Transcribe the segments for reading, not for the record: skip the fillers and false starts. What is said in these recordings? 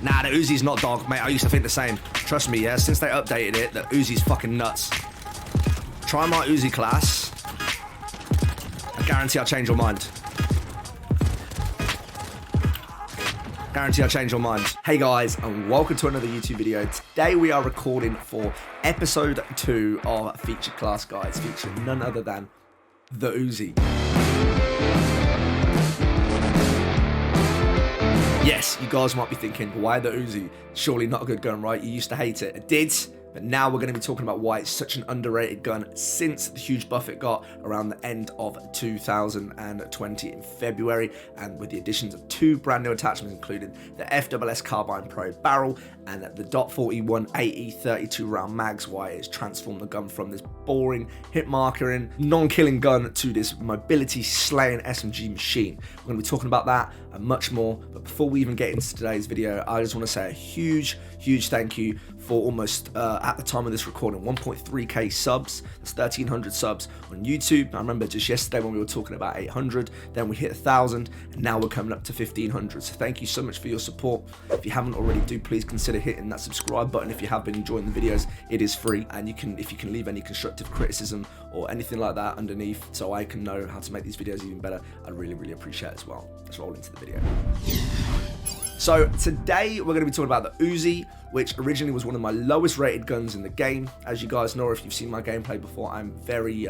Nah, the Uzi's not dog, mate. I used to think the same. Trust me, yeah. Since they updated it, the Uzi's fucking nuts. Try my Uzi class. I guarantee I'll change your mind. Guarantee I'll change your mind. Hey guys, and welcome to another YouTube video. Today we are recording for episode 2 of Featured Class Guides, featuring none other than the Uzi. Yes, you guys might be thinking, why the Uzi? Surely not a good gun, right? You used to hate it. I did, but now we're going to be talking about why it's such an underrated gun since the huge buff it got around the end of 2020 in February, and with the additions of 2 brand new attachments, including the FSS Carbine Pro barrel and the .41 AE 32 round mags, why it's transformed the gun from this boring hit markering, non-killing gun to this mobility slaying SMG machine. We're going to be talking about that and much more, but before we even get into today's video, I just want to say a huge thank you for almost, at the time of this recording, 1.3k subs. That's 1,300 subs on YouTube. I remember just yesterday when we were talking about 800, then we hit 1,000, and now we're coming up to 1,500. So thank you so much for your support. If you haven't already, do please consider hitting that subscribe button. If you have been enjoying the videos, it is free, and if you can leave any constructive criticism or anything like that underneath, so I can know how to make these videos even better, I'd really appreciate it as well. Let's roll into the video. So today we're going to be talking about the Uzi, which originally was one of my lowest rated guns in the game. As you guys know, if you've seen my gameplay before, I'm very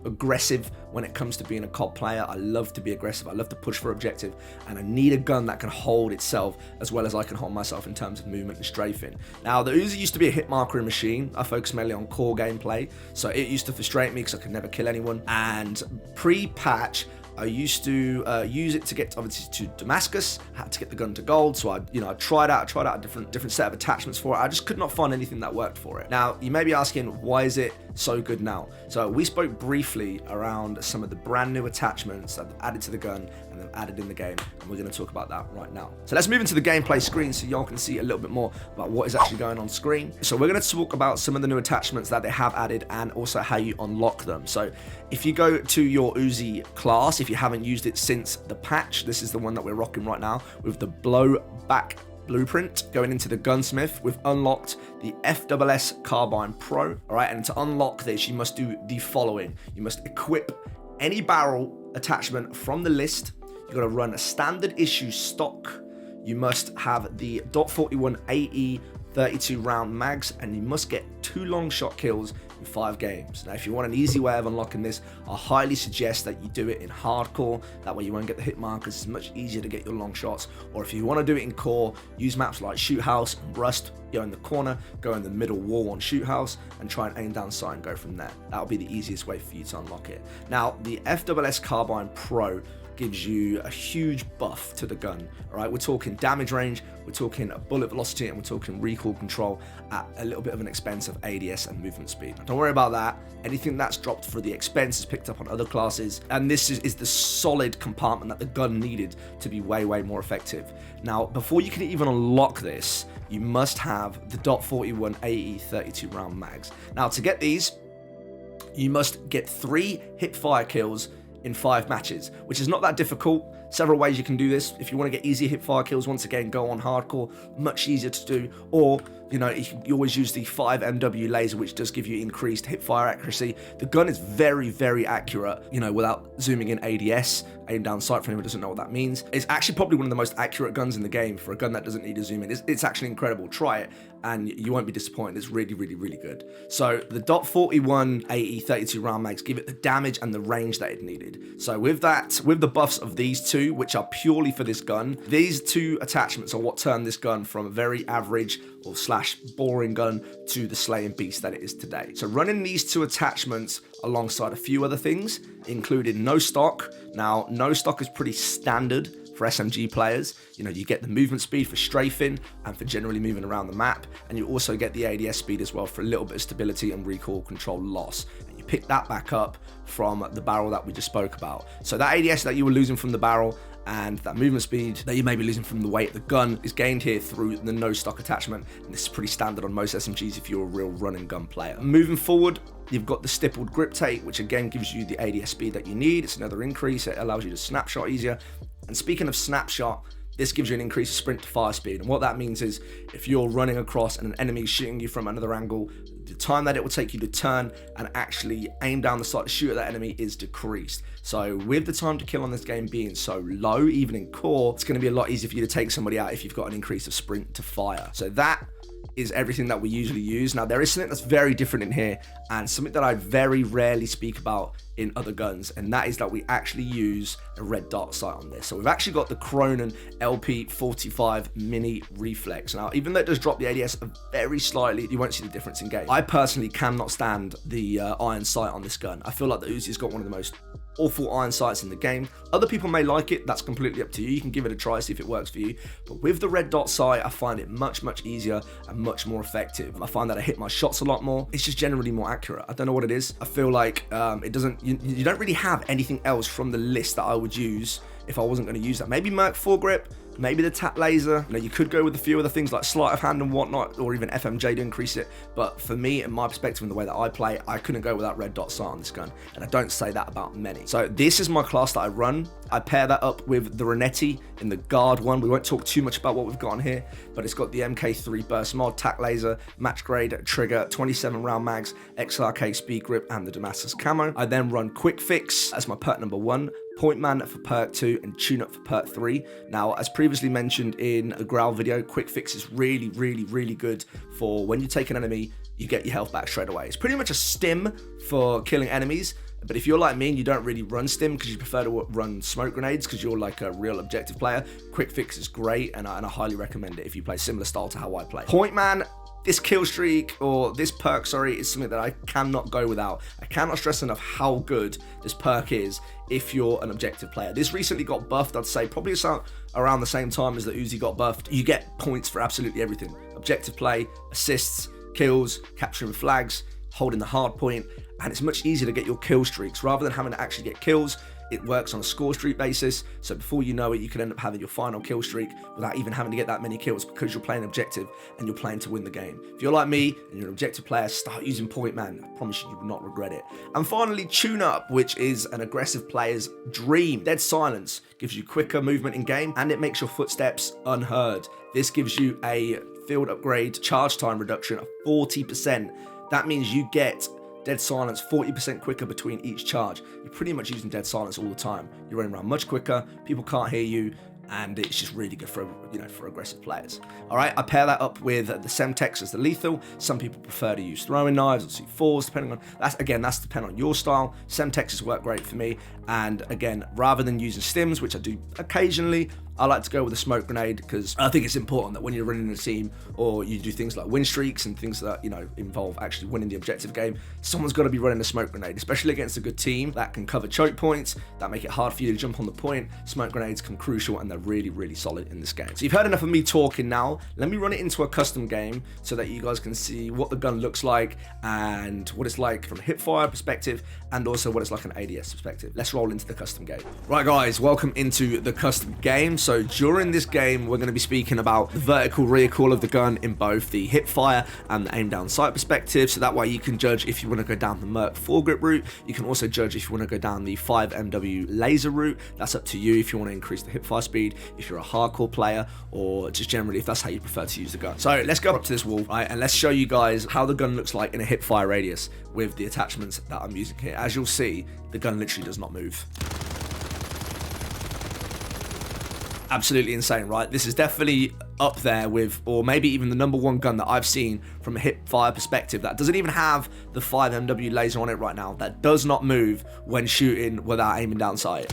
aggressive when it comes to being a COD player. I love to be aggressive, I love to push for objective, and I need a gun that can hold itself as well as I can hold myself in terms of movement and strafing. Now, the Uzi used to be a hit markering machine. I focus mainly on core gameplay, so it used to frustrate me because I could never kill anyone. And pre-patch, I used to use it to get obviously to Damascus. I had to get the gun to gold, so I tried out a different set of attachments for it. I just could not find anything that worked for it. Now, you may be asking, why is it so good now? So we spoke briefly around some of the brand new attachments that they've added to the gun and they've added in the game, and we're going to talk about that right now. So let's move into the gameplay screen so y'all can see a little bit more about what is actually going on screen. So we're going to talk about some of the new attachments that they have added and also how you unlock them. So if you go to your Uzi class, if you haven't used it since the patch, this is the one that we're rocking right now with the blowback blueprint. Going into the gunsmith, we've unlocked the FSS Carbine Pro. All right, and to unlock this, you must do the following. You must equip any barrel attachment from the list. You got to run a standard issue stock. You must have the .41 AE 32 round mags, and you must get 2 long shot kills in 5 games. Now, if you want an easy way of unlocking this, I highly suggest that you do it in hardcore. That way you won't get the hit markers. It's much easier to get your long shots. Or if you want to do it in core, use maps like Shoot House and Rust. Go in the corner, go in the middle wall on Shoot House, and try and aim down sight and go from there. That'll be the easiest way for you to unlock it. Now, the FSS Carbine Pro gives you a huge buff to the gun. All right, we're talking damage range, we're talking bullet velocity, and we're talking recoil control at a little bit of an expense of ADS and movement speed. Now, don't worry about that. Anything that's dropped for the expense is picked up on other classes, and this is the solid compartment that the gun needed to be way more effective. Now, before you can even unlock this, you must have the .41 AE 32 round mags. Now, to get these, you must get 3 hip fire kills in 5 matches, which is not that difficult. Several ways you can do this. If you want to get easier hip fire kills, once again, go on hardcore, much easier to do. Or, you always use the 5 MW laser, which does give you increased hip fire accuracy. The gun is very accurate, without zooming in ADS, aim down sight, for anyone who doesn't know what that means. It's actually probably one of the most accurate guns in the game for a gun that doesn't need to zoom in. It's actually incredible. Try it and you won't be disappointed. It's really good. So the .41 AE 32 round mags give it the damage and the range that it needed. So with the buffs of these 2, which are purely for this gun, these 2 attachments are what turn this gun from a very average or / boring gun to the slaying beast that it is today. So running these 2 attachments alongside a few other things, including no stock. Now, no stock is pretty standard for SMG players. You get the movement speed for strafing and for generally moving around the map, and you also get the ADS speed as well for a little bit of stability and recoil control loss. And you pick that back up from the barrel that we just spoke about. So that ADS that you were losing from the barrel and that movement speed that you may be losing from the weight of the gun is gained here through the no stock attachment, and this is pretty standard on most SMGs if you're a real run and gun player. Moving forward, you've got the stippled grip tape, which again gives you the ADS speed that you need. It's another increase. It allows you to snapshot easier. And speaking of snapshot, this gives you an increase of sprint to fire speed. And what that means is if you're running across and an enemy is shooting you from another angle, the time that it will take you to turn and actually aim down the sight to shoot at that enemy is decreased. So with the time to kill on this game being so low, even in core, it's going to be a lot easier for you to take somebody out if you've got an increase of sprint to fire. So that is everything that we usually use. Now, there is something that's very different in here and something that I very rarely speak about in other guns, and that is that we actually use a red dot sight on this. So we've actually got the Cronen LP45 Mini Reflex. Now, even though it does drop the ADS very slightly, you won't see the difference in game. I personally cannot stand the iron sight on this gun. I feel like the Uzi's got one of the most awful iron sights in the game. Other people may like it, that's completely up to you. You can give it a try, see if it works for you. But with the red dot sight, I find it much easier and much more effective. I find that I hit my shots a lot more. It's just generally more accurate. I don't know what it is. I feel like it doesn't, you don't really have anything else from the list that I would use if I wasn't going to use that. Maybe Merc foregrip, maybe the tap laser. You know, you could go with a few other things like sleight of hand and whatnot, or even FMJ to increase it. But for me, in my perspective, and the way that I play, I couldn't go without red dot sight on this gun, and I don't say that about many. So this is my class that I run. I pair that up with the Renetti in the guard one. We won't talk too much about what we've got on here, but it's got the MK3 burst mod, tac laser, match grade trigger, 27 round mags, XRK speed grip, and the Damascus camo. I then run quick fix as my perk number 1, Point Man for perk 2, and Tune Up for perk 3. Now, as previously mentioned in the Growl video, quick fix is really good for when you take an enemy, you get your health back straight away. It's pretty much a stim for killing enemies, but if you're like me and you don't really run stim because you prefer to run smoke grenades because you're like a real objective player, quick fix is great, and I highly recommend it if you play similar style to how I play. Point Man, this kill streak, or this perk, sorry, is something that I cannot go without. I cannot stress enough how good this perk is if you're an objective player. This recently got buffed, I'd say probably around the same time as the Uzi got buffed. You get points for absolutely everything. Objective play, assists, kills, capturing flags, holding the hard point, and it's much easier to get your kill streaks. Rather than having to actually get kills, it works on a score streak basis, so before you know it, you could end up having your final kill streak without even having to get that many kills because you're playing objective and you're playing to win the game. If you're like me and you're an objective player, start using Point Man. I promise you will not regret it. And finally, Tune Up, which is an aggressive player's dream. Dead Silence gives you quicker movement in game and it makes your footsteps unheard. This gives you a field upgrade charge time reduction of 40%. That means you get Dead Silence 40% quicker between each charge. You're pretty much using Dead Silence all the time. You're running around much quicker, people can't hear you, and it's just really good for, for aggressive players. All right, I pair that up with the Semtex as the lethal. Some people prefer to use throwing knives or C4s, depending on, that's depending on your style. Semtexes work great for me, and again, rather than using stims, which I do occasionally, I like to go with a smoke grenade because I think it's important that when you're running a team or you do things like win streaks and things that, involve actually winning the objective game, someone's got to be running a smoke grenade, especially against a good team that can cover choke points, that make it hard for you to jump on the point. Smoke grenades come crucial and they're really solid in this game. So you've heard enough of me talking now. Let me run it into a custom game so that you guys can see what the gun looks like and what it's like from a hipfire perspective and also what it's like an ADS perspective. Let's roll into the custom game. Right guys, welcome into the custom game. So during this game, we're going to be speaking about the vertical recoil of the gun in both the hipfire and the aim down sight perspective. So that way you can judge if you want to go down the Merc foregrip route. You can also judge if you want to go down the 5MW laser route. That's up to you if you want to increase the hipfire speed, if you're a hardcore player, or just generally if that's how you prefer to use the gun. So let's go up to this wall, right, and let's show you guys how the gun looks like in a hipfire radius with the attachments that I'm using here. As you'll see, the gun literally does not move. Absolutely insane, right? This is definitely up there with, or maybe even the #1 gun that I've seen from a hip fire perspective that doesn't even have the 5MW laser on it right now, that does not move when shooting without aiming down sight.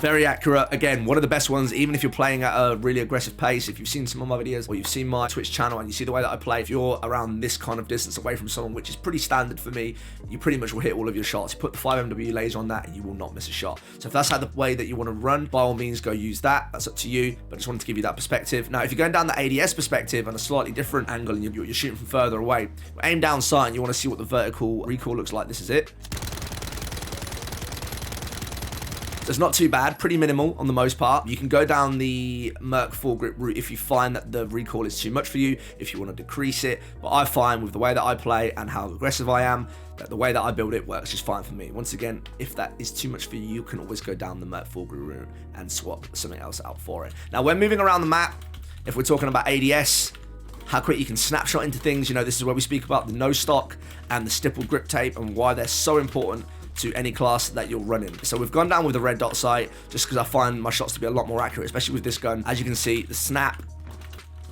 Very accurate. Again, one of the best ones, even if you're playing at a really aggressive pace. If you've seen some of my videos or you've seen my Twitch channel and you see the way that I play, if you're around this kind of distance away from someone, which is pretty standard for me, you pretty much will hit all of your shots. You put the 5MW laser on that and you will not miss a shot. So if that's how the way that you want to run, by all means go use that. That's up to you, but I just wanted to give you that perspective. Now, if you're going down the ADS perspective on a slightly different angle and you're shooting from further away, aim down sight and you want to see what the vertical recoil looks like, this is it. It's not too bad, pretty minimal on the most part. You can go down the Merc foregrip route if you find that the recoil is too much for you, if you want to decrease it. But I find with the way that I play and how aggressive I am, that the way that I build it works just fine for me. Once again, if that is too much for you, you can always go down the Merc foregrip route and swap something else out for it. Now, when moving around the map, if we're talking about ADS, how quick you can snapshot into things, you know, this is where we speak about the no stock and the stippled grip tape and why they're so important to any class that you're running. So we've gone down with the red dot sight just because I find my shots to be a lot more accurate, especially with this gun. As you can see, the snap,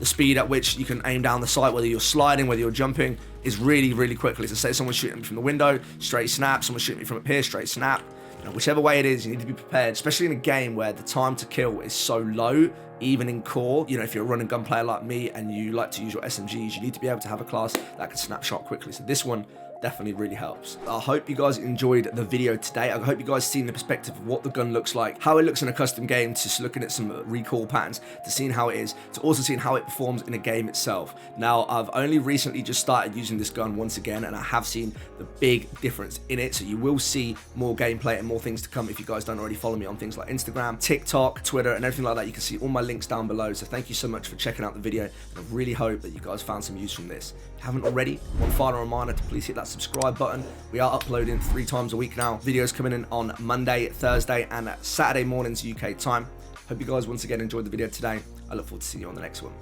the speed at which you can aim down the sight, whether you're sliding, whether you're jumping, is really, really quickly. So say someone's shooting me from the window, straight snap, someone's shooting me from up here, straight snap. You know, whichever way it is, you need to be prepared, especially in a game where the time to kill is so low, even in core. You know, if you're a running gun player like me and you like to use your SMGs, you need to be able to have a class that can snapshot quickly. So this one definitely really helps. I hope you guys enjoyed the video today. I hope you guys seen the perspective of what the gun looks like, how it looks in a custom game, to looking at some recoil patterns, to seeing how it is, to also seeing how it performs in a game itself. Now, I've only recently just started using this gun once again, and I have seen the big difference in it. So you will see more gameplay and more things to come if you guys don't already follow me on things like Instagram, TikTok, Twitter, and everything like that. You can see all my links down below. So thank you so much for checking out the video. And I really hope that you guys found some use from this. If you haven't already, one final reminder to please hit that subscribe button. We are uploading 3 times a week now. Videos coming in on Monday, Thursday, and Saturday mornings UK time. Hope you guys once again enjoyed the video today. I look forward to seeing you on the next one.